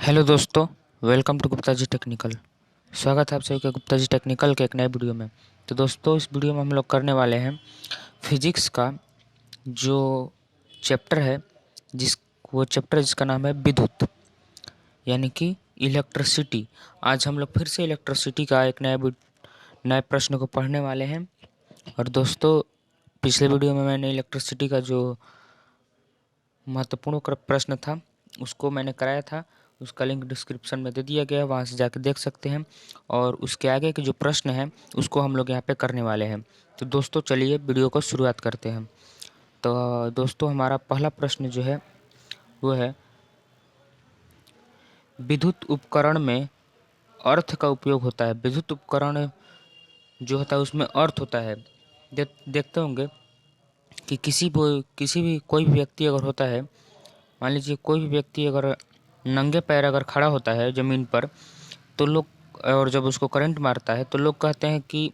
Hello दोस्तों, welcome to Gupta ji Technical. स्वागत है आप सभी का गुप्ता जी टेक्निकल के एक नए वीडियो में। तो दोस्तों, इस वीडियो में हम लोग करने वाले हैं फिजिक्स का जो चैप्टर है, जिसका नाम है विद्युत, यानी कि इलेक्ट्रिसिटी। आज हम लोग फिर से इलेक्ट्रिसिटी का एक नए प्रश्न को पढ़ने वाले हैं। और दोस्तों, पिछले वीडियो में मैंने इलेक्ट्रिसिटी का जो महत्वपूर्ण प्रश्न था उसको मैंने कराया था। उसका लिंक डिस्क्रिप्शन में दे दिया गया है, वहाँ से जाकर देख सकते हैं। और उसके आगे के जो प्रश्न हैं उसको हम लोग यहाँ पे करने वाले हैं। तो दोस्तों, चलिए वीडियो को शुरुआत करते हैं। तो दोस्तों, हमारा पहला प्रश्न जो है वो है, विद्युत उपकरण में अर्थ का उपयोग होता है। विद्युत उपकरण जो होता है उसमें अर्थ होता है। देखते होंगे कि किसी भी कोई भी व्यक्ति अगर होता है, मान लीजिए कोई भी व्यक्ति अगर नंगे पैर अगर खड़ा होता है ज़मीन पर, तो लोग, और जब उसको करंट मारता है तो लोग कहते हैं कि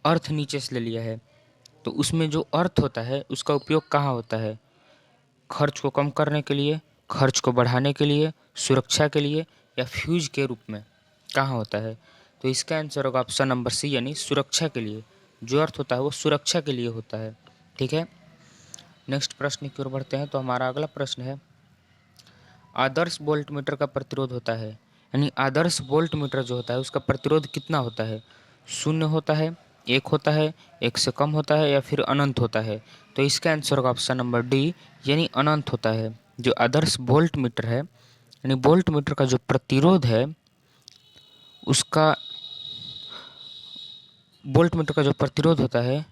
अर्थ नीचे से ले लिया है। तो उसमें जो अर्थ होता है उसका उपयोग कहाँ होता है? खर्च को कम करने के लिए, खर्च को बढ़ाने के लिए, सुरक्षा के लिए, या फ्यूज के रूप में कहाँ होता है? तो इसका आंसर होगा ऑप्शन नंबर सी, यानी सुरक्षा के लिए। जो अर्थ होता है वो सुरक्षा के लिए होता है। ठीक है, नेक्स्ट प्रश्न की ओर बढ़ते हैं। तो हमारा अगला प्रश्न है, आदर्श वोल्ट मीटर का प्रतिरोध होता है, यानी आदर्श वोल्ट मीटर जो होता है उसका प्रतिरोध कितना होता है? शून्य होता है, एक होता है, एक से कम होता है, या फिर अनंत होता है? तो इसका आंसर होगा ऑप्शन नंबर डी, यानी अनंत होता है। जो आदर्श वोल्ट मीटर है, यानी वोल्ट मीटर का जो प्रतिरोध है उसका, वोल्ट मीटर का जो प्रतिरोध होता है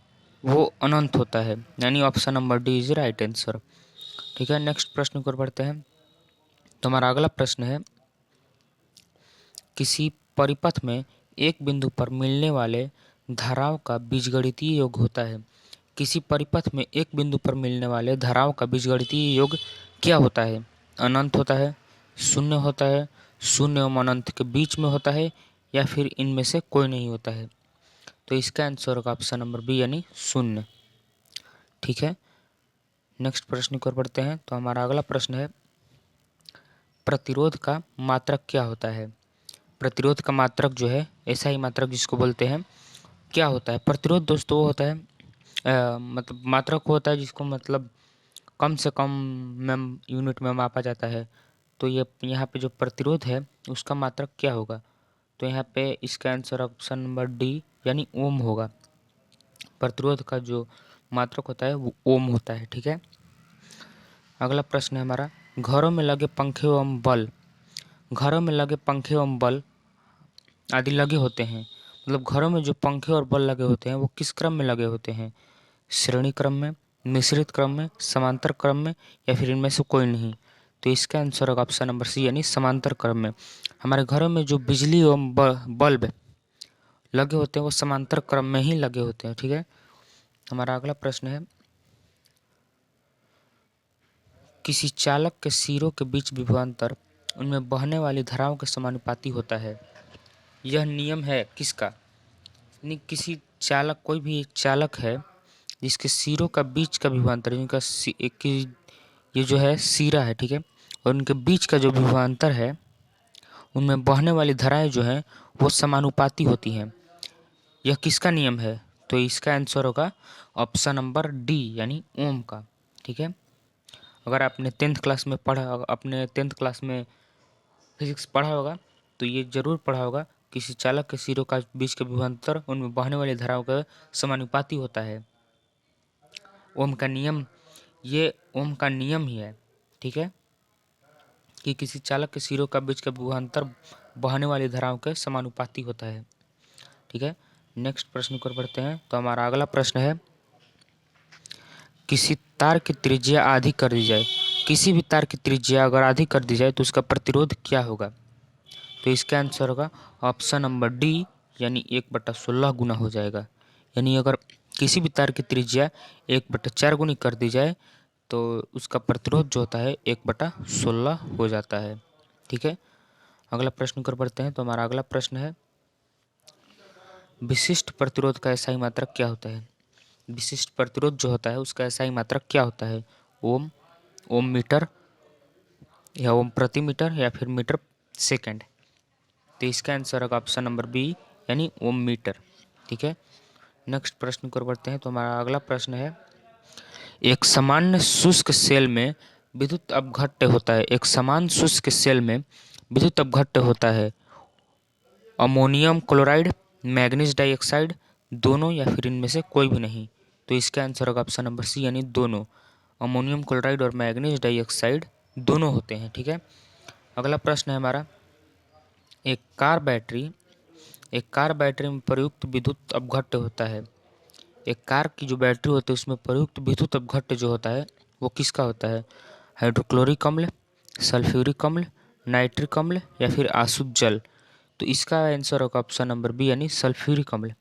वो अनंत होता है, यानी option number D is right answer. ठीक है, नेक्स्ट प्रश्न की ओर बढ़ते हैं। तो हमारा अगला प्रश्न है, किसी परिपथ में एक बिंदु पर मिलने वाले धाराओं का बीजगणितीय योग होता है। किसी परिपथ में एक बिंदु पर मिलने वाले धाराओं का बीजगणितीय योग क्या होता है? अनंत होता है, शून्य होता है, शून्य एवं अनंत के बीच में होता है, या फिर इनमें से कोई नहीं होता है? तो इसका आंसर होगा ऑप्शन नंबर बी, यानी शून्य। ठीक है, नेक्स्ट प्रश्न की ओर बढ़ते हैं। तो हमारा अगला प्रश्न है, प्रतिरोध का मात्रक क्या होता है? प्रतिरोध का मात्रक जो है, ऐसा ही मात्रक जिसको बोलते हैं, क्या होता है? प्रतिरोध दोस्तों वो होता है, मतलब मात्रक होता है जिसको मतलब कम से कम में यूनिट में मापा जाता है। तो ये यहाँ पे जो प्रतिरोध है उसका मात्रक क्या होगा? तो यहाँ पे इसका आंसर ऑप्शन नंबर डी, यानी ओम होगा। प्रतिरोध का जो मात्रक होता है वो ओम होता है। ठीक है, अगला प्रश्न है हमारा, घरों में लगे पंखे एवं बल्ब, घरों में लगे पंखे एवं बल्ब आदि लगे होते हैं, मतलब घरों में जो पंखे और बल्ब लगे होते हैं वो किस क्रम में लगे होते हैं? श्रेणी क्रम में, मिश्रित क्रम में, समांतर क्रम में, या फिर इनमें से कोई नहीं? तो इसका आंसर होगा ऑप्शन नंबर सी, यानी समांतर क्रम में। हमारे घरों में जो बिजली एवं बल्ब लगे होते हैं वो समांतर क्रम में ही लगे होते हैं। ठीक है, हमारा अगला प्रश्न है, किसी चालक के सिरों के बीच विभवांतर उनमें बहने वाली धाराओं के समानुपाती होता है। यह नियम है किसका? यानी किसी चालक, कोई भी एक चालक है जिसके सिरों का बीच का विभवांतर, जिनका ये जो है सिरा है, ठीक है, और उनके बीच का जो विभवांतर है उनमें बहने वाली धाराएं जो हैं वो समानुपाती होती हैं। यह किसका नियम है? तो इसका आंसर होगा ऑप्शन नंबर डी, यानी ओम का। ठीक है, अगर आपने अपने टेंथ क्लास में फिजिक्स पढ़ा होगा तो ये जरूर पढ़ा होगा, किसी चालक के सिरों का बीच का विभवांतर उनमें बहने वाली धाराओं का समानुपाती होता है। ओम का नियम, ये ओम का नियम ही है। ठीक है, कि किसी चालक के सिरों का बीच का विभवांतर बहने वाली धाराओं के समानुपाती होता है। ठीक है, नेक्स्ट प्रश्न की ओर बढ़ते हैं। तो हमारा अगला प्रश्न है, किसी तार की त्रिज्या आधी कर दी जाए, किसी भी तार की त्रिज्या अगर आधी कर दी जाए तो उसका प्रतिरोध क्या होगा? तो इसका आंसर होगा ऑप्शन नंबर डी, यानी 1/16 गुना हो जाएगा। यानी अगर किसी भी तार की त्रिज्या 1/4 गुनी कर दी जाए तो उसका प्रतिरोध जो होता है 1/16 हो जाता है। ठीक है, अगला प्रश्न कर बढ़ते हैं। तो हमारा अगला प्रश्न है, विशिष्ट प्रतिरोध का एसआई मात्रक क्या होता है? विशिष्ट प्रतिरोध जो होता है उसका एसआई मात्रक क्या होता है? ओम, ओम मीटर, या ओम प्रति मीटर या फिर मीटर सेकंड। तो इसका आंसर होगा ऑप्शन नंबर बी यानी ओम मीटर। ठीक है, नेक्स्ट प्रश्न की ओर बढ़ते हैं। तो हमारा अगला प्रश्न है, एक सामान्य शुष्क सेल में विद्युत अपघट्य होता है। एक समान शुष्क सेल में विद्युत अपघट्य होता है अमोनियम क्लोराइड, मैग्नीज डाइऑक्साइड, दोनों या फिर इनमें से कोई भी नहीं। तो इसका आंसर होगा ऑप्शन नंबर सी यानी दोनों। अमोनियम क्लोराइड और मैग्नीज डाइऑक्साइड दोनों होते हैं। ठीक है, अगला प्रश्न है हमारा, एक कार बैटरी में प्रयुक्त विद्युत अपघट्य होता है। एक कार की जो बैटरी होती है उसमें प्रयुक्त विद्युत अपघट्य जो होता है वो किसका होता है? हाइड्रोक्लोरिक अम्ल, सल्फ्यूरिक अम्ल, नाइट्रिक अम्ल या फिर आसुत जल। तो इसका आंसर होगा ऑप्शन नंबर बी यानी सल्फ्यूरिक अम्ल।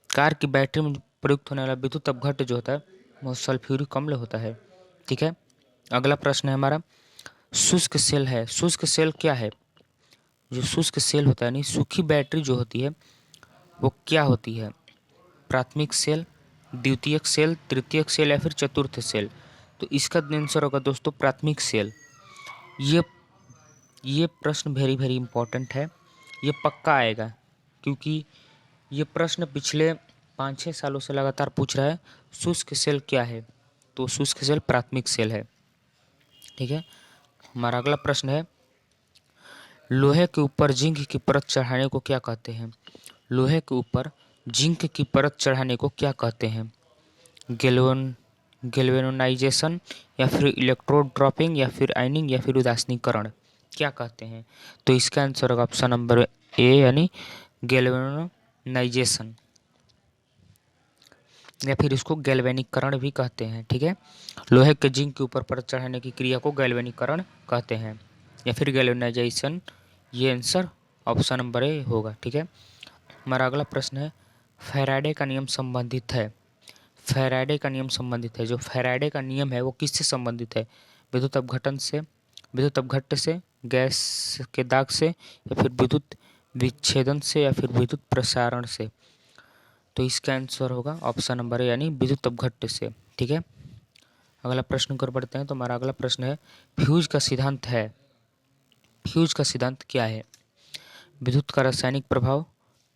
कार की बैटरी में प्रयुक्त होने वाला विद्युत अपघट्य जो होता है वो सल्फ्यूरिक अम्ल होता है। ठीक है, अगला प्रश्न है हमारा, शुष्क सेल है। शुष्क सेल क्या है? जो शुष्क सेल होता है यानी सूखी बैटरी जो होती है वो क्या होती है? प्राथमिक सेल, द्वितीयक सेल, तृतीयक सेल या फिर चतुर्थ सेल। तो इसका आंसर होगा दोस्तों प्राथमिक सेल। ये प्रश्न वेरी वेरी इंपॉर्टेंट है, ये पक्का आएगा क्योंकि ये प्रश्न पिछले 5-6 सालों से लगातार पूछ रहा है शुष्क सेल क्या है। तो शुष्क सेल प्राथमिक सेल है। ठीक है, हमारा अगला प्रश्न है, लोहे के ऊपर जिंक की परत चढ़ाने को क्या कहते हैं? लोहे के ऊपर जिंक की परत चढ़ाने को क्या कहते हैं? गैल्वेनोनाइजेशन या फिर इलेक्ट्रोड ड्रॉपिंग या फिर आयनिंग या फिर उदासीनीकरण, क्या कहते हैं? तो इसका आंसर होगा ऑप्शन नंबर ए यानी गैल्वेनोनाइजेशन या फिर इसको गैल्वेनिकरण भी कहते हैं। ठीक है, लोहे के जिंक के ऊपर परत चढ़ाने की क्रिया को गैल्वेनिकरण कहते हैं या फिर गैल्वेनाइजेशन। ये आंसर ऑप्शन नंबर ए होगा। ठीक है, हमारा अगला प्रश्न है, फैराडे का नियम संबंधित है। फैराडे का नियम संबंधित है। जो फैराडे का नियम है वो किससे संबंधित है? विद्युत अपघटन से, विद्युत अपघट्य से, गैस के दाग से या फिर विद्युत विच्छेदन से या फिर विद्युत प्रसारण से। तो इसका आंसर होगा ऑप्शन नंबर ए यानी विद्युत अपघट्य से। ठीक है, अगला प्रश्न कर बढ़ते हैं। तो हमारा अगला प्रश्न है, फ्यूज का सिद्धांत है। फ्यूज का सिद्धांत क्या है? विद्युत का रासायनिक प्रभाव,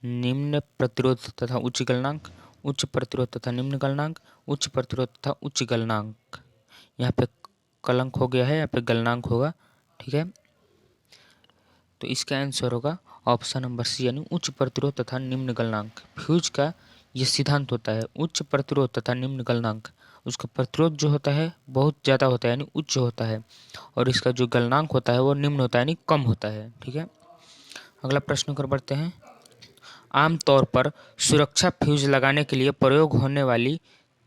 निम्न प्रतिरोध तथा उच्च गलनांक, उच्च प्रतिरोध तथा निम्न गलनांक, उच्च प्रतिरोध तथा उच्च गलनांक। यहाँ पे कलंक हो गया है, यहाँ पे गलनांक होगा। ठीक है, तो इसका आंसर होगा ऑप्शन नंबर सी यानी उच्च प्रतिरोध तथा निम्न गलनांक। फ्यूज का ये सिद्धांत होता है उच्च प्रतिरोध तथा निम्न गलनांक। उसका प्रतिरोध जो होता है बहुत ज़्यादा होता है यानी उच्च होता है, और इसका जो गलनांक होता है वो निम्न होता है यानी कम होता है। ठीक है, अगला प्रश्न कर बढ़ते हैं, आमतौर पर सुरक्षा फ्यूज लगाने के लिए प्रयोग होने वाली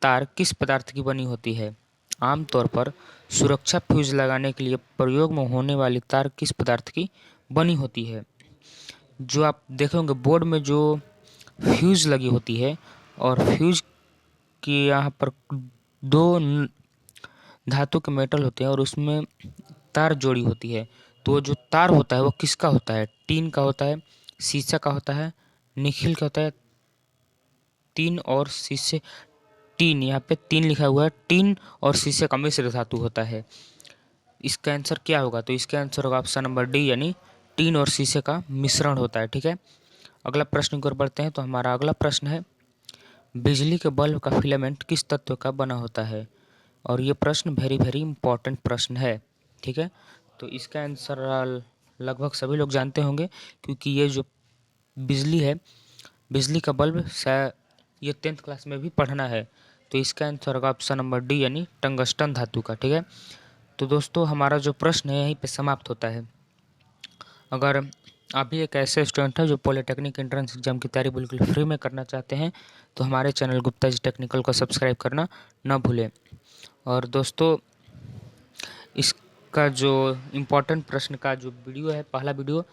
तार किस पदार्थ की बनी होती है? आमतौर पर सुरक्षा फ्यूज लगाने के लिए प्रयोग में होने वाली तार किस पदार्थ की बनी होती है? जो आप देखे होंगे बोर्ड में जो फ्यूज लगी होती है और फ्यूज के यहाँ पर दो धातु के मेटल होते हैं और उसमें तार जोड़ी होती है। तो जो तार होता है वो किसका होता है? टीन का होता है, शीशा का होता है, निखिल का होता है। टीन और शीशे, टीन, यहाँ पे तीन लिखा हुआ है, टीन और शीशे का मिश्र धातु होता है। इसका आंसर क्या होगा? तो इसका आंसर होगा ऑप्शन नंबर डी यानी टीन और शीशे का मिश्रण होता है। ठीक है, अगला प्रश्न की ओर बढ़ते हैं। तो हमारा अगला प्रश्न है, बिजली के बल्ब का फिलामेंट किस तत्व का बना होता है? और ये प्रश्न वेरी वेरी इंपॉर्टेंट प्रश्न है। ठीक है, तो इसका आंसर लगभग सभी लोग जानते होंगे क्योंकि ये जो बिजली है, बिजली का बल्ब शायद ये 10th क्लास में भी पढ़ना है। तो इसका आंसर होगा ऑप्शन नंबर डी यानी टंगस्टन धातु का। ठीक है, तो दोस्तों हमारा जो प्रश्न है यहीं पे समाप्त होता है। अगर आप भी एक ऐसे स्टूडेंट हैं जो पॉलिटेक्निक एंट्रेंस एग्जाम की तैयारी बिल्कुल फ्री में करना चाहते हैं तो हमारे चैनल गुप्ता जी टेक्निकल को सब्सक्राइब करना ना भूलें। और दोस्तों इसका जो इम्पोर्टेंट प्रश्न का जो वीडियो है, पहला वीडियो,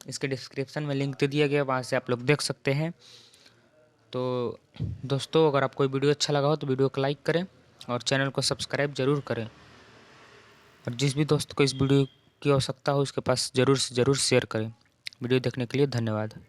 इसके डिस्क्रिप्शन में लिंक दे दिया गया, वहाँ से आप लोग देख सकते हैं। तो दोस्तों अगर आपको वीडियो अच्छा लगा हो तो वीडियो को लाइक करें और चैनल को सब्सक्राइब ज़रूर करें, और जिस भी दोस्त को इस वीडियो की आवश्यकता हो उसके पास ज़रूर से ज़रूर शेयर करें। वीडियो देखने के लिए धन्यवाद।